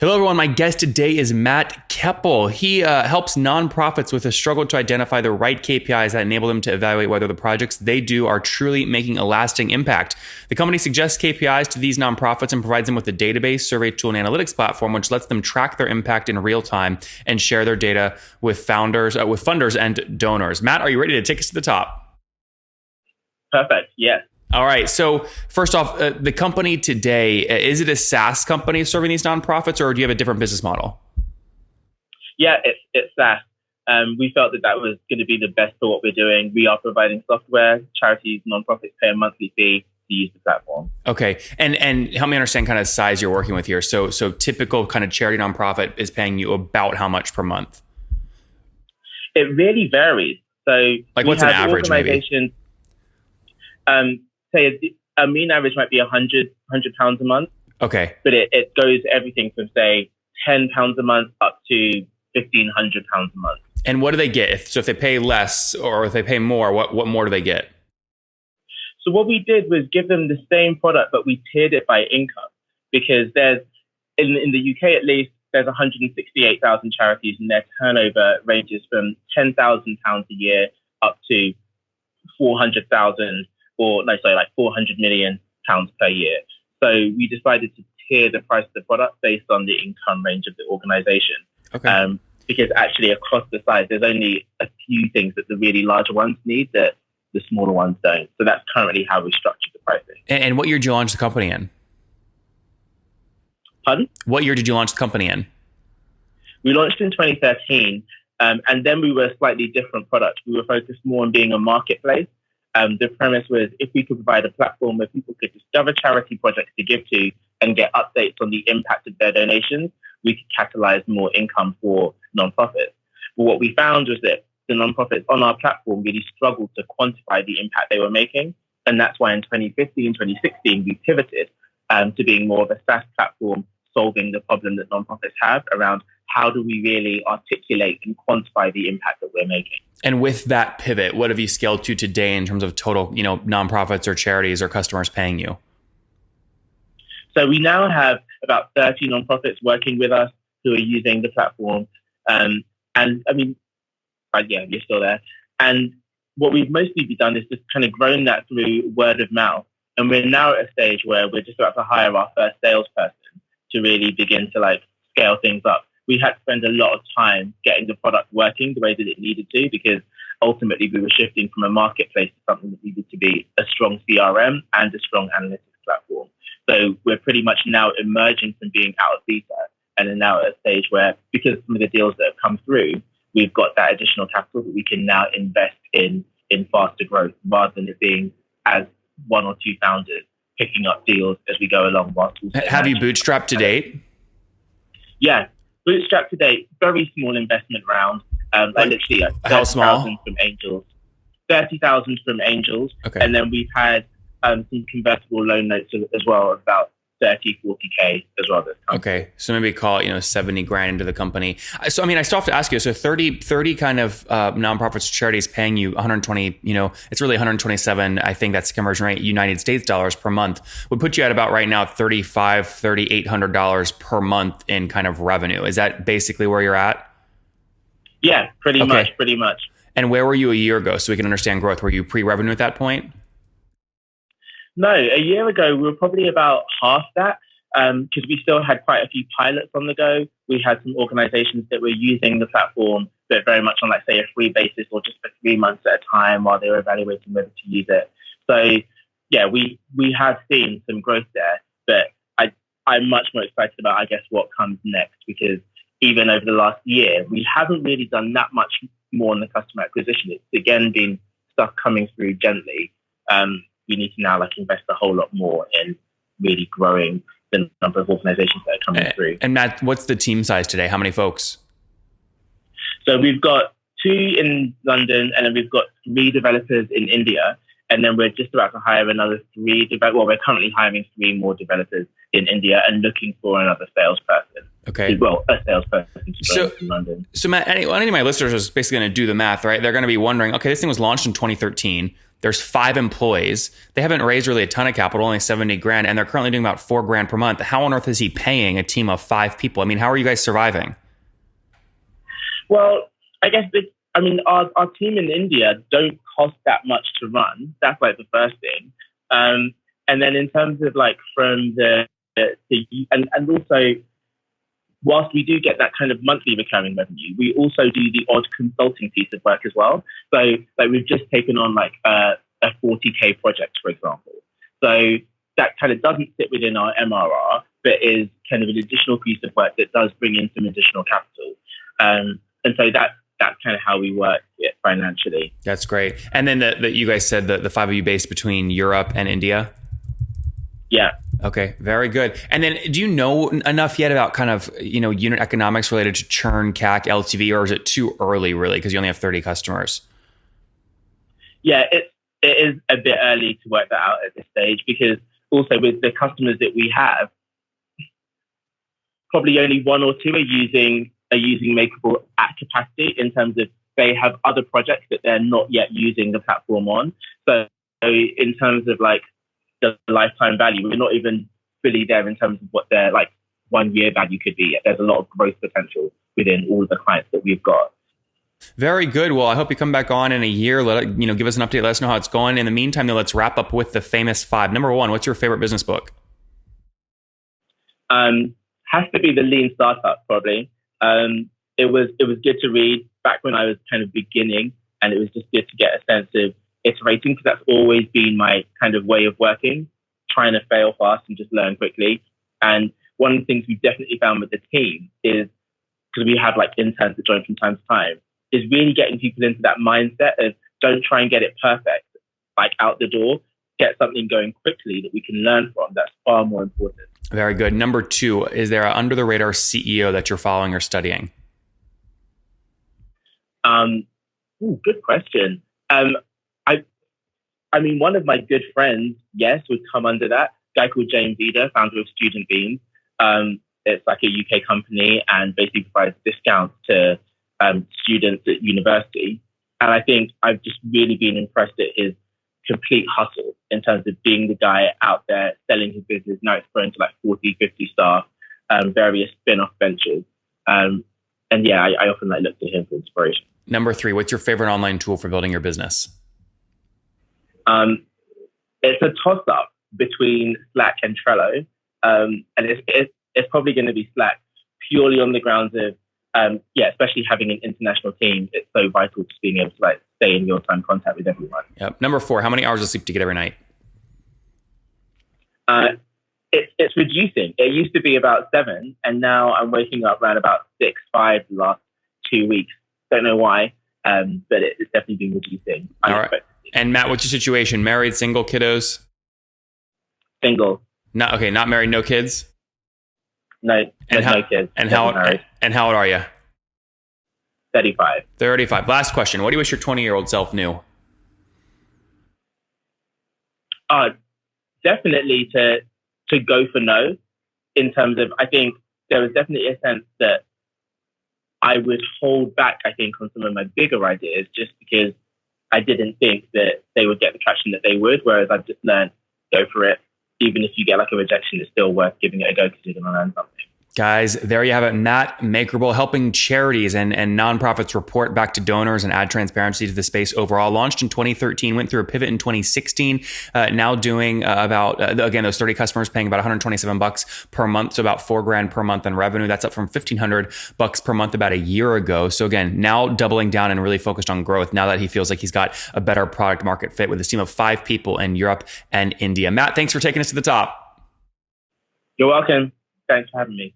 Hello, everyone. My guest today is Matt Keppel. He helps nonprofits with a struggle to identify the right KPIs that enable them to evaluate whether the projects they do are truly making a lasting impact. The company suggests KPIs to these nonprofits and provides them with a database, survey tool, and analytics platform, which lets them track their impact in real time and share their data with funders and donors. Matt, are you ready to take us to the top? Perfect. Yes. All right. So first off, the company today, is it a SaaS company serving these nonprofits, or do you have a different business model? Yeah, it's SaaS. We felt that was going to be the best for what we're doing. We are providing software. Charities, nonprofits pay a monthly fee to use the platform. Okay. And help me understand kind of size you're working with here. So typical kind of charity nonprofit is paying you about how much per month? It really varies. So like what's an average maybe? Say a mean average might be £100 a month. Okay. But it goes everything from say £10 a month up to £1,500 a month. And what do they get? So if they pay less or if they pay more, what more do they get? So what we did was give them the same product, but we tiered it by income, because there's in the UK at least there's 168,000 charities, and their turnover ranges from £10,000 a year up to 400,000. like 400 million pounds per year. So we decided to tier the price of the product based on the income range of the organization. Okay. Because actually across the size, there's only a few things that the really larger ones need that the smaller ones don't. So that's currently how we structured the pricing. And what year did you launch the company in? Pardon? What year did you launch the company in? We launched in 2013, and then we were a slightly different product. We were focused more on being a marketplace. The premise was if we could provide a platform where people could discover charity projects to give to and get updates on the impact of their donations, we could catalyze more income for nonprofits. But what we found was that the nonprofits on our platform really struggled to quantify the impact they were making. And that's why in 2015, 2016, we pivoted to being more of a SaaS platform, solving the problem that nonprofits have around how do we really articulate and quantify the impact that we're making. And with that pivot, what have you scaled to today in terms of total, nonprofits or charities or customers paying you? So we now have about 30 nonprofits working with us who are using the platform. You're still there. And what we've mostly done is just kind of grown that through word of mouth. And we're now at a stage where we're just about to hire our first salesperson to really begin to scale things up. We had to spend a lot of time getting the product working the way that it needed to, because ultimately we were shifting from a marketplace to something that needed to be a strong CRM and a strong analytics platform. So we're pretty much now emerging from being out of beta and are now at a stage where, because of some of the deals that have come through, we've got that additional capital that we can now invest in faster growth, rather than it being as one or two founders picking up deals as we go along. Have you bootstrapped to date? Yeah. Bootstrap to date, very small investment round. Literally how small? 30,000 from angels. 30,000 from angels. Okay. And then we've had some convertible loan notes as well, about 30, 40K as well. Okay. So maybe call it, 70 grand into the company. So, I still have to ask you, so 30 kind of nonprofits, charities paying you 120, it's really 127, I think that's the conversion rate, United States dollars per month, would put you at about right now $3,800 per month in kind of revenue. Is that basically where you're at? Yeah, pretty much. And where were you a year ago so we can understand growth? Were you pre-revenue at that point? No, a year ago, we were probably about half that, because we still had quite a few pilots on the go. We had some organizations that were using the platform, but very much on, say, a free basis or just for 3 months at a time while they were evaluating whether to use it. So, yeah, we have seen some growth there, but I'm much more excited about, I guess, what comes next, because even over the last year, we haven't really done that much more on the customer acquisition. It's, again, been stuff coming through gently. We need to now invest a whole lot more in really growing the number of organizations that are coming through. And Matt, what's the team size today? How many folks? So we've got 2 in London, and then we've got 3 developers in India. And then we're just about to hire another 3 we're currently hiring 3 more developers in India and looking for another salesperson. Okay. Well, a salesperson to join in London. So Matt, any of my listeners is basically going to do the math, right? They're going to be wondering, okay, this thing was launched in 2013. There's 5 employees. They haven't raised really a ton of capital, only 70 grand, and they're currently doing about 4 grand per month. How on earth is he paying a team of 5 people? I mean, how are you guys surviving? Well, I guess our team in India don't cost that much to run. That's like the first thing. And then in terms of like from and also, whilst we do get that kind of monthly recurring revenue, we also do the odd consulting piece of work as well. So like we've just taken on like a 40K project, for example. So that kind of doesn't sit within our MRR, but is kind of an additional piece of work that does bring in some additional capital. And so that's kind of how we work it financially. That's great. And then you guys said the 5 of you based between Europe and India? Yeah. Okay, very good. And then do you know enough yet about kind of, unit economics related to churn, CAC, LTV, or is it too early really because you only have 30 customers? Yeah, it is a bit early to work that out at this stage because also with the customers that we have, probably only 1 or 2 are using Makerble at capacity in terms of they have other projects that they're not yet using the platform on. So in terms of like the lifetime value, we're not even fully there in terms of what their like 1-year value could be. There's a lot of growth potential within all of the clients that we've got. Very good. Well, I hope you come back on in a year. Give us an update. Let us know how it's going. In the meantime, though, let's wrap up with the famous 5. Number 1, what's your favorite business book? Has to be the Lean Startup, probably. It was good to read back when I was kind of beginning, and it was just good to get a sense of iterating because that's always been my kind of way of working, trying to fail fast and just learn quickly. And one of the things we've definitely found with the team is, because we have like interns that join from time to time, is really getting people into that mindset of don't try and get it perfect, like out the door, get something going quickly that we can learn from. That's far more important. Very good. Number 2, is there an under the radar CEO that you're following or studying? Good question. I mean, one of my good friends, yes, would come under that. A guy called James Eder, founder of Student Beans. It's like a UK company and basically provides discounts to students at university. And I think I've just really been impressed at his complete hustle in terms of being the guy out there selling his business. Now it's grown to like 40, 50 staff, various spin-off ventures. And yeah, I often look to him for inspiration. Number 3, what's your favorite online tool for building your business? It's a toss-up between Slack and Trello. And it's probably going to be Slack purely on the grounds of, especially having an international team. It's so vital to being able to stay in real-time contact with everyone. Yep. Number 4, how many hours of sleep do you get every night? It's reducing. It used to be about 7, and now I'm waking up around about 6, 5 the last 2 weeks. Don't know why, but it's definitely been reducing. All right. And Matt, what's your situation? Married, single, kiddos? Single. Not married, no kids? No kids. And how old are you? 35. 35. Last question. What do you wish your 20-year-old self knew? Definitely to go for no, in terms of, I think there was definitely a sense that I would hold back, I think, on some of my bigger ideas just because I didn't think that they would get the traction that they would, whereas I've just learned, go for it. Even if you get like a rejection, it's still worth giving it a go because you're going to learn something. Guys, there you have it. Matt Makerble helping charities and nonprofits report back to donors and add transparency to the space overall. Launched in 2013, went through a pivot in 2016. Now doing again, those 30 customers paying about $127 per month, so about $4 grand per month in revenue. That's up from $1,500 per month about a year ago. So again, now doubling down and really focused on growth. Now that he feels like he's got a better product market fit with a team of 5 people in Europe and India. Matt, thanks for taking us to the top. You're welcome. Thanks for having me.